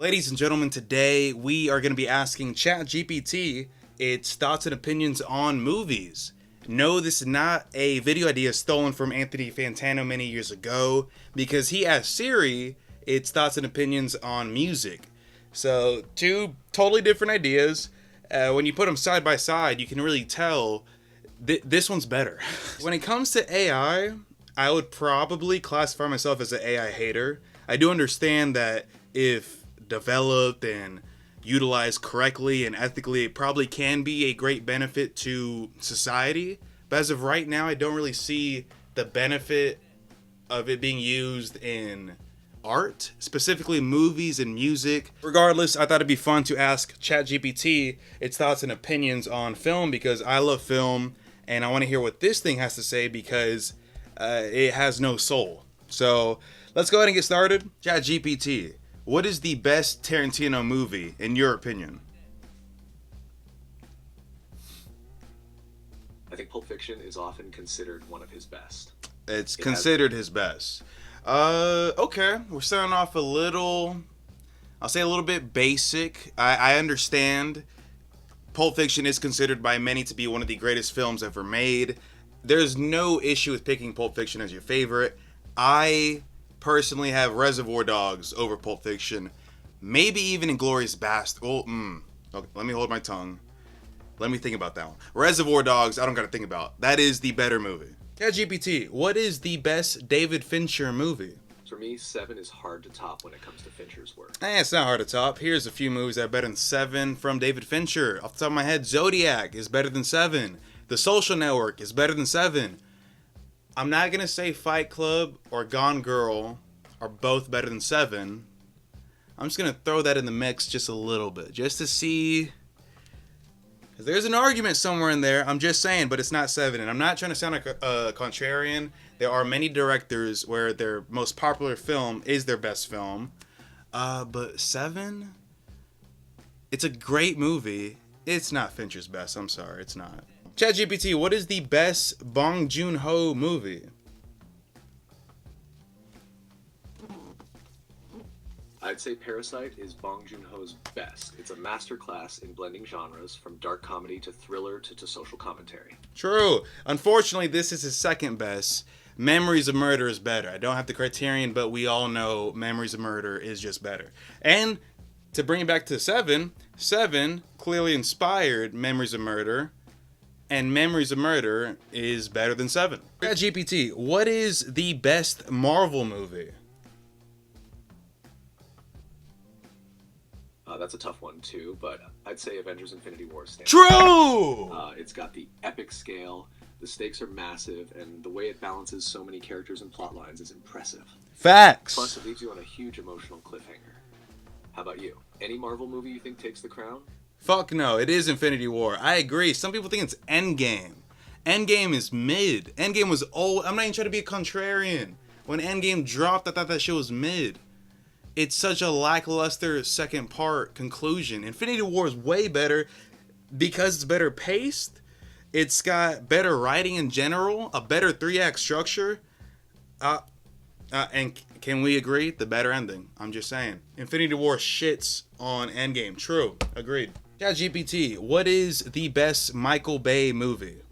Ladies and gentlemen, today we are going to be asking ChatGPT its thoughts and opinions on movies. No, this is not a video idea stolen from Anthony Fantano many years ago, because he asked Siri its thoughts and opinions on music. So, two totally different ideas. When you put them side by side, you can really tell this one's better. When it comes to AI, I would probably classify myself as an AI hater. I do understand that if developed and utilized correctly and ethically, it probably can be a great benefit to society. But as of right now, I don't really see the benefit of it being used in art, specifically movies and music. Regardless, I thought it'd be fun to ask ChatGPT its thoughts and opinions on film, because I love film and I want to hear what this thing has to say, because it has no soul. So let's go ahead and get started. ChatGPT, what is the best Tarantino movie in your opinion? I think Pulp Fiction is often considered one of his best. It's considered his best. Okay. We're starting off a little, I'll say a little bit basic. I understand Pulp Fiction is considered by many to be one of the greatest films ever made. There's no issue with picking Pulp Fiction as your favorite. I personally have Reservoir Dogs over Pulp Fiction. Maybe even Inglourious Basterds. Okay, let me hold my tongue. Let me think about that one. Reservoir Dogs, I don't gotta think about. That is the better movie. ChatGPT, what is the best David Fincher movie? For me, Seven is hard to top when it comes to Fincher's work. It's not hard to top. Here's a few movies that are better than Seven from David Fincher. Off the top of my head, Zodiac is better than Seven. The Social Network is better than Seven. I'm not gonna say Fight Club or Gone Girl are both better than Seven. I'm just gonna throw that in the mix just a little bit, just to see. There's an argument somewhere in there, I'm just saying, but it's not Seven. And I'm not trying to sound like a contrarian. There are many directors where their most popular film is their best film. But Seven, it's a great movie. It's not Fincher's best. I'm sorry, it's not. ChatGPT, what is the best Bong Joon-ho movie? I'd say Parasite is Bong Joon-ho's best. It's a masterclass in blending genres, from dark comedy to thriller to social commentary. True. Unfortunately, this is his second best. Memories of Murder is better. I don't have the criterion, but we all know Memories of Murder is just better. And to bring it back to Seven, Seven clearly inspired Memories of Murder, and Memories of Murder is better than Seven. ChatGPT, what is the best Marvel movie? That's a tough one too, but I'd say Avengers Infinity War stands. True! It's got the epic scale, the stakes are massive, and the way it balances so many characters and plot lines is impressive. Facts! Plus, it leaves you on a huge emotional cliffhanger. How about you? Any Marvel movie you think takes the crown? Fuck no, it is Infinity War. I agree. Some people think it's Endgame. Endgame is mid. Endgame was old. I'm not even trying to be a contrarian. When Endgame dropped, I thought that shit was mid. It's such a lackluster second part conclusion. Infinity War is way better because it's better paced. It's got better writing in general, a better 3-act structure. And can we agree? The better ending. I'm just saying. Infinity War shits on Endgame. True. Agreed. ChatGPT, what is the best Michael Bay movie?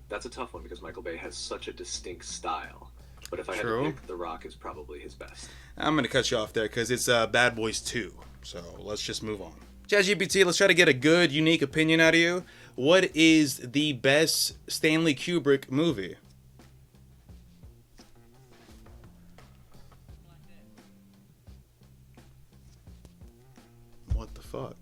That's a tough one because Michael Bay has such a distinct style. But if I had True. to pick, The Rock is probably his best. I'm going to cut you off there because it's Bad Boys 2. So let's just move on. ChatGPT, let's try to get a good, unique opinion out of you. What is the best Stanley Kubrick movie? What the fuck?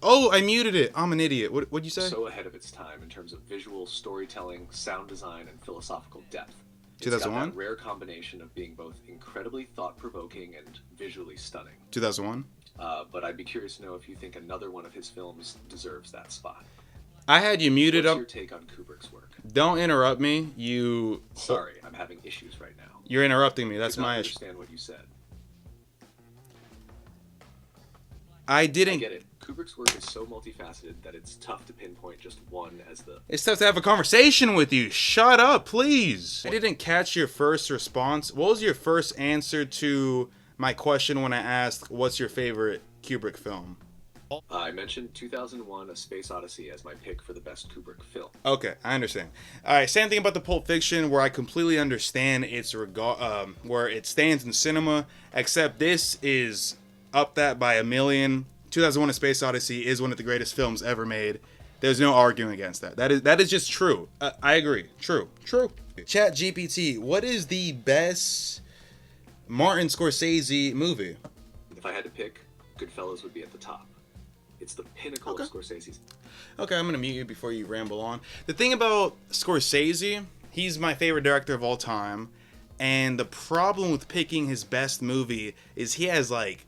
Oh, I muted it. I'm an idiot. What'd you say? So ahead of its time in terms of visual storytelling, sound design, and philosophical depth. It's 2001? got that rare combination of being both incredibly thought-provoking and visually stunning. 2001? But I'd be curious to know if you think another one of his films deserves that spot. I had you muted What's up. your take on Kubrick's work? Don't interrupt me. You. Sorry, I'm having issues right now. You're interrupting me. That's I my issue. understand what you said. I I didn't. get it. Kubrick's work is so multifaceted that it's tough to pinpoint just one as the... It's tough to have a conversation with you. Shut up, please. I didn't catch your first response. What was your first answer to my question when I asked, what's your favorite Kubrick film? I mentioned 2001: A Space Odyssey as my pick for the best Kubrick film. Okay, I understand. All right, same thing about the Pulp Fiction, where I completely understand where it stands in cinema. Except this is up that by a million. 2001: A Space Odyssey is one of the greatest films ever made. There's no arguing against that. That is just true. I agree. True. ChatGPT, what is the best Martin Scorsese movie? If I had to pick, Goodfellas would be at the top. It's the pinnacle Okay. of Scorsese's. Okay, I'm gonna mute you before you ramble on. The thing about Scorsese, he's my favorite director of all time, and the problem with picking his best movie is he has like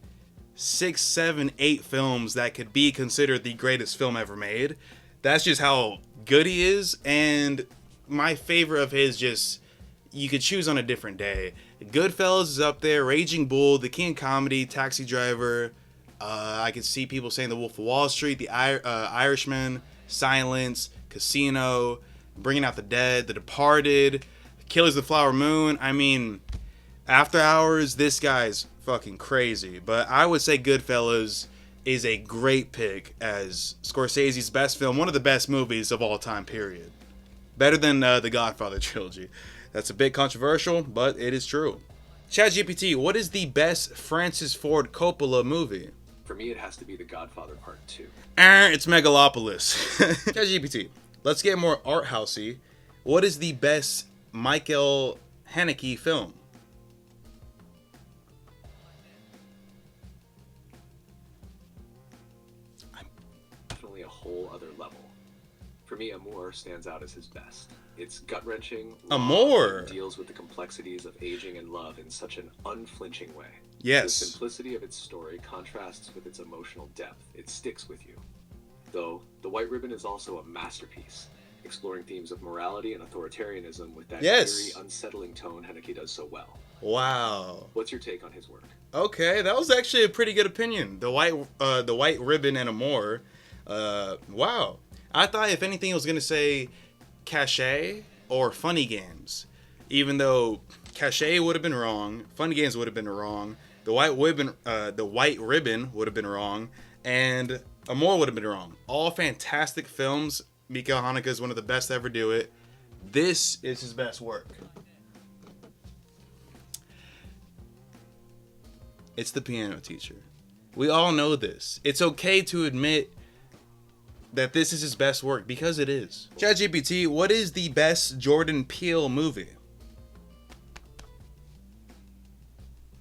6, 7, 8 films that could be considered the greatest film ever made. That's just how good he is, and my favorite of his just you could choose on a different day. Goodfellas is up there, Raging Bull, The King of Comedy, Taxi Driver. I could see people saying The Wolf of Wall Street, The Irishman, Silence, Casino, Bringing Out the Dead, The Departed, Killers of the Flower Moon. I mean, After Hours, this guy's fucking crazy. But I would say Goodfellas is a great pick as Scorsese's best film, one of the best movies of all time, period. Better than the Godfather trilogy. That's a bit controversial, but it is true. ChatGPT, what is the best Francis Ford Coppola movie? For me, it has to be The Godfather Part 2. It's Megalopolis. ChatGPT, let's get more art housey. What is the best Michael Haneke film? Definitely a whole other level. For me, Amour stands out as his best. It's gut-wrenching. Amour deals with the complexities of aging and love in such an unflinching way. Yes. The simplicity of its story contrasts with its emotional depth. It sticks with you. Though, The White Ribbon is also a masterpiece, exploring themes of morality and authoritarianism with that eerie, unsettling tone Haneke does so well. Wow. What's your take on his work? Okay, that was actually a pretty good opinion. The White Ribbon and Amour. Wow. I thought if anything it was gonna say Cachet or Funny Games, even though Cachet would have been wrong, Funny Games would have been wrong, the White Ribbon would have been wrong, and Amour would have been wrong. All fantastic films. Michael Haneke is one of the best to ever do it. This is his best work. It's The Piano Teacher. We all know this. It's okay to admit that this is his best work because it is. ChatGPT, what is the best Jordan Peele movie?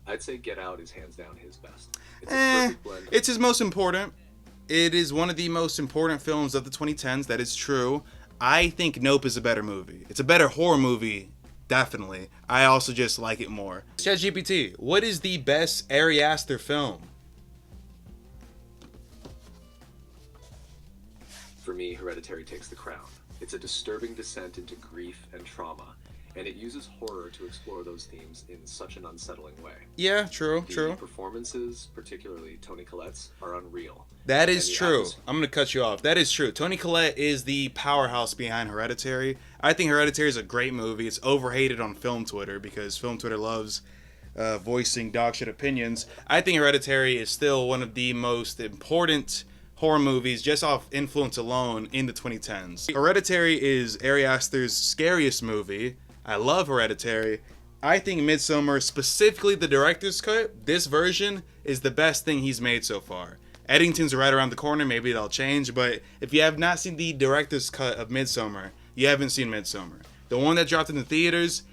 I'd say Get Out is hands down his best. It's a perfect blend. It's his most important. It is one of the most important films of the 2010s. That is true. I think Nope is a better movie. It's a better horror movie, definitely. I also just like it more. ChatGPT, what is the best Ari Aster film? For me, Hereditary takes the crown. It's a disturbing descent into grief and trauma, and it uses horror to explore those themes in such an unsettling way. Yeah, true. The performances, particularly Toni Collette's, are unreal. That is true. I'm going to cut you off. That is true. Toni Collette is the powerhouse behind Hereditary. I think Hereditary is a great movie. It's overhated on film Twitter because film Twitter loves voicing dogshit opinions. I think Hereditary is still one of the most important horror movies just off influence alone in the 2010s. Hereditary is Ari Aster's scariest movie. I love Hereditary. I think Midsommar, specifically the director's cut, this version is the best thing he's made so far. Eddington's right around the corner, maybe that'll change, but if you have not seen the director's cut of Midsommar, you haven't seen Midsommar. The one that dropped in the theaters,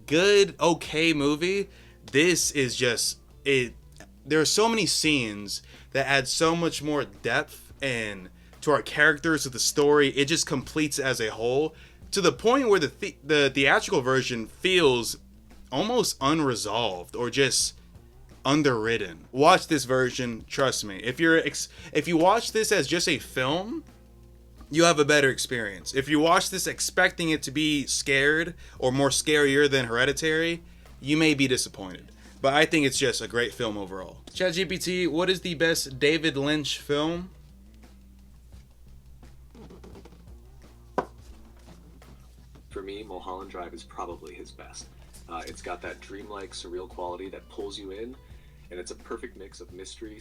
good, okay movie. This is just, there are so many scenes that add so much more depth and to our characters, to the story. It just completes as a whole to the point where the theatrical version feels almost unresolved or just underwritten. Watch this version, trust me. If you watch this as just a film, you have a better experience. If you watch this expecting it to be scared or more scarier than Hereditary, you may be disappointed. But I think it's just a great film overall. ChatGPT, what is the best David Lynch film? For me, Mulholland Drive is probably his best. It's got that dreamlike, surreal quality that pulls you in, and it's a perfect mix of mystery,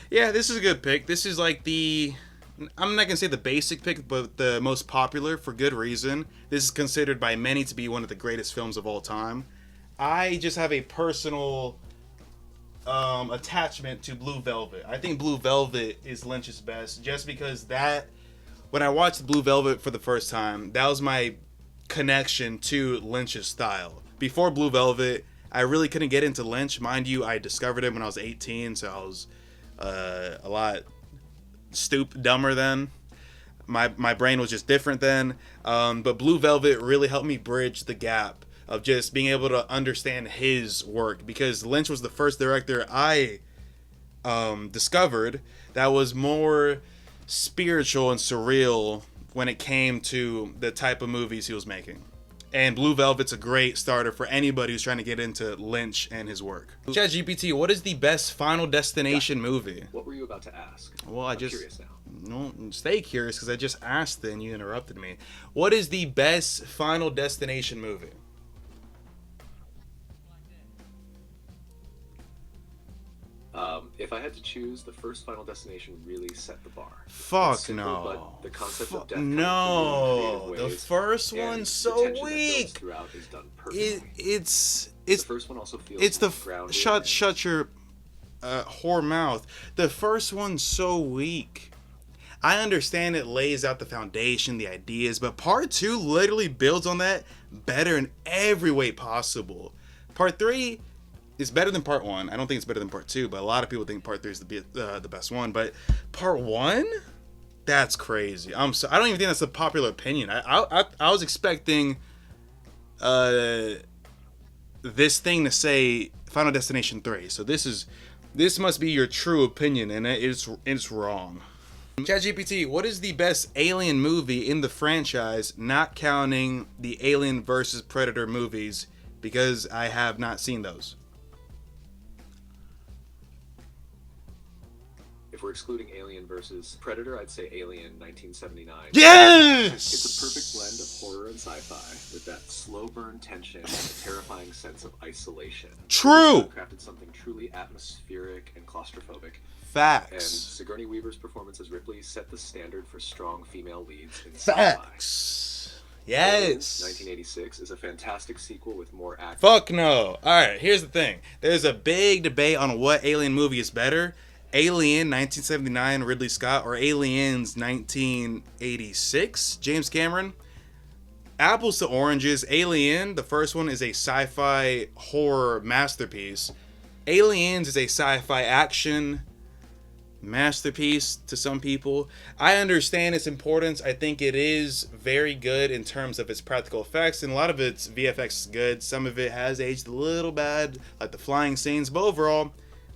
Yeah, this is a good pick. This is like I'm not gonna say the basic pick, but the most popular for good reason. This is considered by many to be one of the greatest films of all time. I just have a personal attachment to Blue Velvet. I think Blue Velvet is Lynch's best, just because when I watched Blue Velvet for the first time, that was my connection to Lynch's style. Before Blue Velvet, I really couldn't get into Lynch. Mind you, I discovered him when I was 18, so I was a lot dumber then. My brain was just different then. But Blue Velvet really helped me bridge the gap of just being able to understand his work, because Lynch was the first director I discovered that was more spiritual and surreal when it came to the type of movies he was making. And Blue Velvet's a great starter for anybody who's trying to get into Lynch and his work. ChatGPT, what is the best Final Destination movie? What were you about to ask? Well, I'm curious now. No, stay curious, because I just asked it and you interrupted me. What is the best Final Destination movie? If I had to choose, the first Final Destination really set the bar. Fuck simple, no. But the concept of death no. The first ways, one's so weak. Throughout is done perfectly. It's the first one also feels it's the grounded shut your whore mouth. The first one's so weak. I understand it lays out the foundation, the ideas, but part 2 literally builds on that better in every way possible. Part 3 is better than part 1. I don't think it's better than part 2, but a lot of people think part 3 is the best one. But part 1, that's crazy. I don't even think that's a popular opinion. I was expecting this thing to say Final Destination 3. So this must be your true opinion, and it's wrong. ChatGPT, what is the best Alien movie in the franchise, not counting the Alien vs. Predator movies, because I have not seen those? If we're excluding Alien versus Predator, I'd say Alien 1979. Yes! It's a perfect blend of horror and sci-fi with that slow burn tension and a terrifying sense of isolation. True! Crafted something truly atmospheric and claustrophobic. Facts. And Sigourney Weaver's performance as Ripley set the standard for strong female leads in Facts. sci-fi. Yes. 1986 is a fantastic sequel with more action. Fuck no. Alright, here's the thing. There's a big debate on what Alien movie is better. Alien 1979 Ridley Scott or Aliens 1986 James Cameron. Apples to oranges. Alien, the first one, is a sci-fi horror masterpiece. Aliens is a sci-fi action masterpiece to some people. I understand its importance. I think it is very good in terms of its practical effects, and a lot of its VFX is good. Some of it has aged a little bad, like the flying scenes, but overall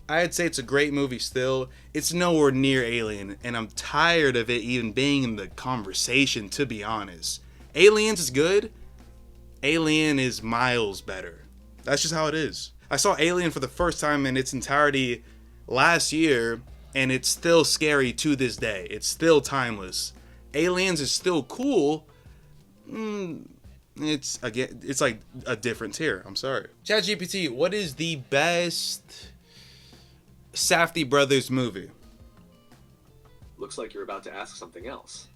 I'd say it's a great movie still. It's nowhere near Alien, and I'm tired of it even being in the conversation, to be honest. Aliens is good. Alien is miles better. That's just how it is. I saw Alien for the first time in its entirety last year, and it's still scary to this day. It's still timeless. Aliens is still cool. It's like a different tier. I'm sorry. ChatGPT, what is the best Safdie Brothers movie? Looks like you're about to ask something else.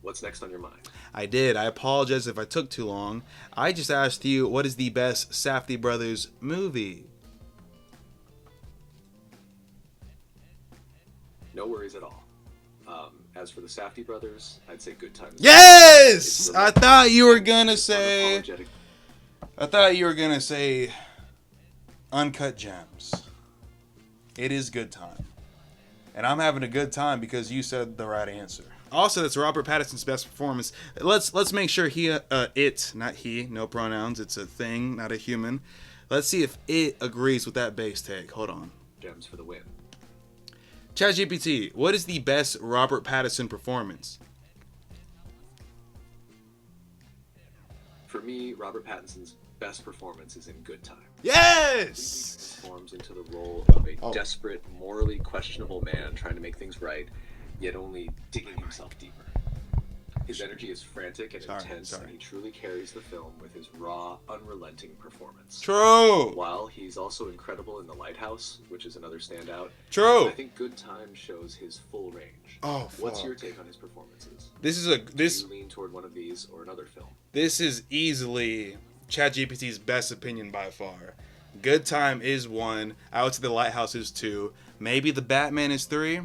What's next on your mind? I did. I apologize if I took too long. I just asked you, what is the best Safdie Brothers movie? No worries at all. As for the Safdie brothers, I'd say Good Times. Yes! I thought you were gonna say Uncut Gems. It is Good Time. And I'm having a good time because you said the right answer. Also, that's Robert Pattinson's best performance. Let's make sure not he, no pronouns, it's a thing, not a human. Let's see if it agrees with that base take. Hold on. Gems for the win. ChatGPT, what is the best Robert Pattison performance? For me, Robert Pattinson's best performance is in Good Time. Yes! He transforms into the role of a desperate, morally questionable man trying to make things right, yet only digging himself deeper. His energy is frantic and intense, and he truly carries the film with his raw, unrelenting performance. True. While he's also incredible in The Lighthouse, which is another standout. True. I think Good Time shows his full range. Oh, fuck. What's your take on his performances? Do you lean toward one of these or another film? This is easily ChatGPT's best opinion by far. Good Time is 1. I would say The Lighthouse is 2. Maybe The Batman is 3.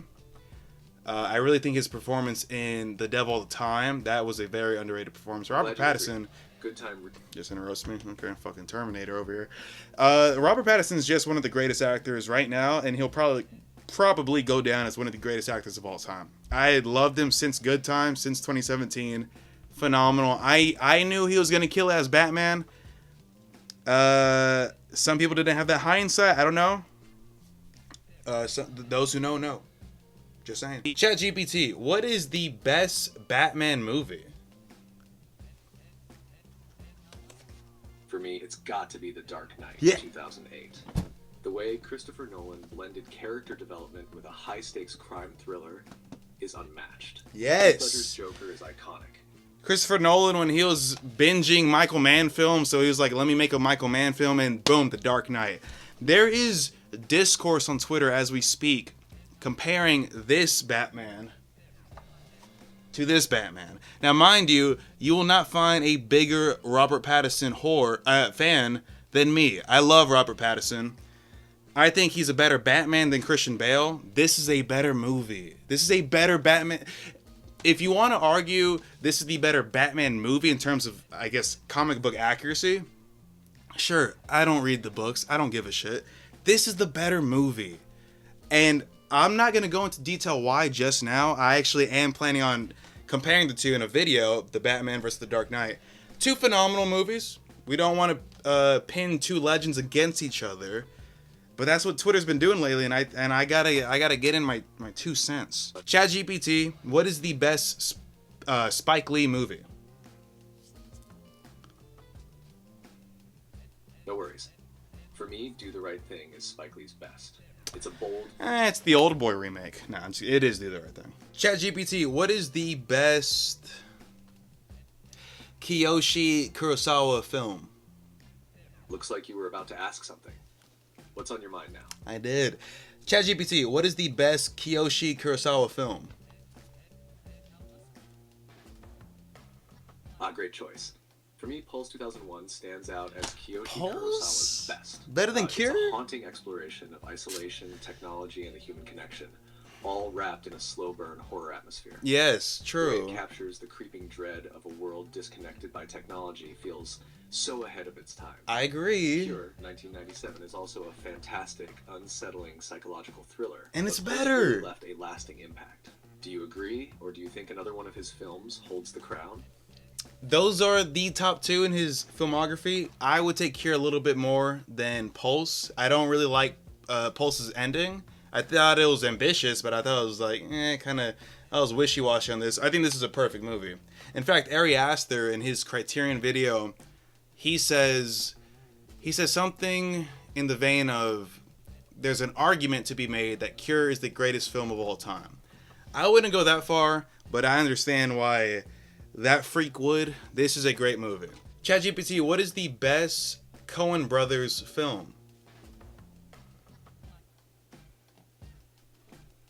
I really think his performance in The Devil All the Time, that was a very underrated performance. Robert Pattison. Good Time. Just interrupts me. Okay, fucking Terminator over here. Robert Pattinson is just one of the greatest actors right now, and he'll probably go down as one of the greatest actors of all time. I loved him since Good Time, since 2017. Phenomenal. I knew he was going to kill as Batman. Some people didn't have that hindsight. I don't know. Those who know. Just saying. ChatGPT, what is the best Batman movie? For me, it's got to be The Dark Knight, 2008. The way Christopher Nolan blended character development with a high-stakes crime thriller is unmatched. Yes. Heath Ledger's Joker is iconic. Christopher Nolan, when he was binging Michael Mann films, so he was like, let me make a Michael Mann film, and boom, The Dark Knight. There is discourse on Twitter as we speak comparing this Batman to this Batman. Now, mind you, you will not find a bigger Robert Pattison fan than me. I love Robert Pattison. I think he's a better Batman than Christian Bale. This is a better movie. This is a better Batman. If you want to argue this is the better Batman movie in terms of, I guess, comic book accuracy, sure, I don't read the books. I don't give a shit. This is the better movie. And I'm not going to go into detail why just now. I actually am planning on comparing the two in a video, the Batman versus the Dark Knight. Two phenomenal movies. We don't want to pin two legends against each other. But that's what Twitter's been doing lately, and I gotta get in my 2 cents. ChatGPT, what is the best Spike Lee movie? No worries. For me, Do the Right Thing is Spike Lee's best. It's a bold... It's the Old Boy remake. No, it is Do the Right Thing. ChatGPT, what is the best Kiyoshi Kurosawa film? Looks like you were about to ask something. What's on your mind now? I did. ChatGPT, what is the best Kiyoshi Kurosawa film? Great choice. For me, Pulse 2001 stands out as Kiyoshi Kurosawa's best. Better than Cure? It's a haunting exploration of isolation, technology, and the human connection, all wrapped in a slow-burn horror atmosphere. Yes, true. The way it captures the creeping dread of a world disconnected by technology feels so ahead of its time. I agree. Cure, 1997, is also a fantastic, unsettling psychological thriller. And it's better. Really left a lasting impact. Do you agree, or do you think another one of his films holds the crown? Those are the top two in his filmography. I would take Cure a little bit more than Pulse. I don't really like Pulse's ending. I thought it was ambitious, but I thought it was like, I was wishy-washy on this. I think this is a perfect movie. In fact, Ari Aster, in his Criterion video, he says something in the vein of, there's an argument to be made that Cure is the greatest film of all time. I wouldn't go that far, but I understand why that freak would. This is a great movie. ChatGPT, what is the best Coen Brothers film?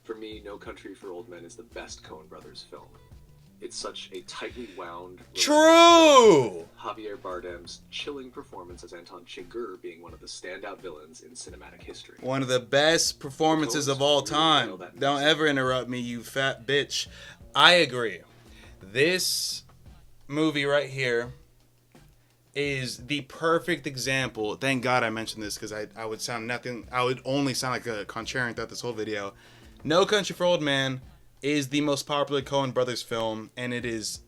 For me, No Country for Old Men is the best Coen Brothers film. It's such a tightly wound... True! Javier Bardem's chilling performance as Anton Chigurh being one of the standout villains in cinematic history. One of the best performances of all time. Don't ever interrupt me, you fat bitch. I agree. This movie right here is the perfect example. Thank God I mentioned this, because I would only sound like a contrarian throughout this whole video. No Country for Old Men is the most popular Coen Brothers film, and it is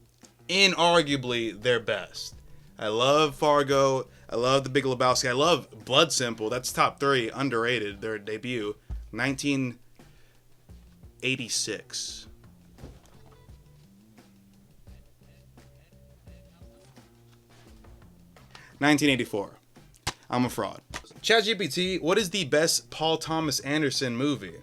inarguably their best. I love Fargo. I love The Big Lebowski. I love Blood Simple. That's top 3, underrated, their debut. 1986. $1984. I'm a fraud. ChatGPT, what is the best Paul Thomas Anderson movie?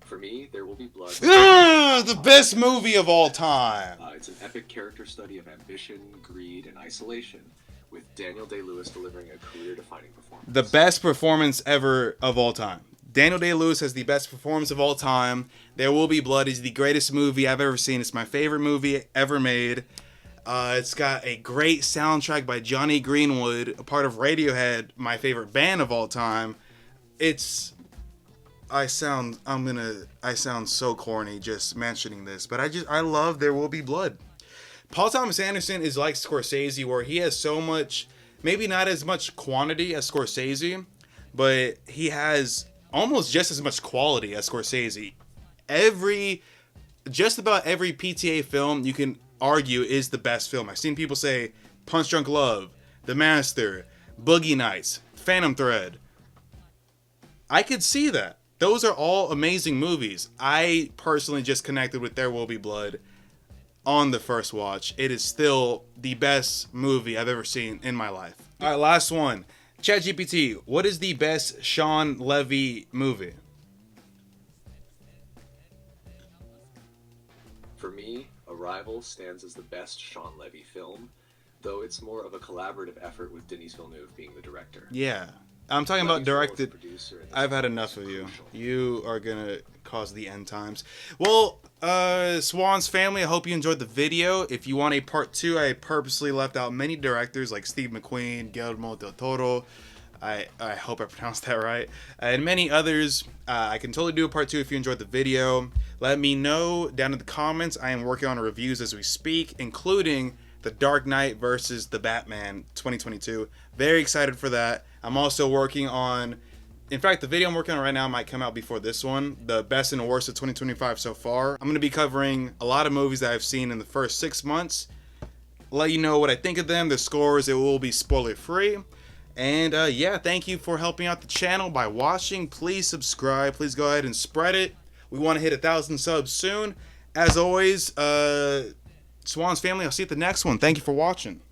For For me, There Will Be Blood. The best movie of all time. It's an epic character study of ambition, greed, and isolation, with Daniel Day-Lewis delivering a career-defining performance. The best performance ever of all time. Daniel Day-Lewis has the best performance of all time. There Will Be Blood is the greatest movie I've ever seen. It's my favorite movie ever made. It's got a great soundtrack by Johnny Greenwood, a part of Radiohead, my favorite band of all time. I sound so corny just mentioning this, but I love There Will Be Blood. Paul Thomas Anderson is like Scorsese, where he has so much, maybe not as much quantity as Scorsese, but he has almost just as much quality as Scorsese. Just about every PTA film you can argue is the best film. I've seen people say Punch Drunk Love, The Master, Boogie Nights, Phantom Thread. I could see that. Those are all amazing movies. I personally just connected with There Will Be Blood on the first watch. It is still the best movie I've ever seen in my life. All right, last one. ChatGPT, what is the best Sean Levy movie? For me, Arrival stands as the best Sean Levy film, though it's more of a collaborative effort with Denis Villeneuve being the director. Yeah. I'm talking about directed. I've had enough of you. Crucial. You are going to cause the end times. Well, Swan's family, I hope you enjoyed the video. If you want a part 2, I purposely left out many directors like Steve McQueen, Guillermo del Toro. I hope I pronounced that right. And many others. I can totally do a part 2 if you enjoyed the video. Let me know down in the comments. I am working on reviews as we speak, including The Dark Knight versus The Batman 2022. Very excited for that. I'm also working on, in fact, the video I'm working on right now might come out before this one, the best and worst of 2025 so far. I'm going to be covering a lot of movies that I've seen in the first 6 months. Let you know what I think of them, the scores. It will be spoiler free. And yeah, thank you for helping out the channel by watching. Please subscribe. Please go ahead and spread it. We want to hit 1,000 subs soon. As always, Swan's family, I'll see you at the next one. Thank you for watching.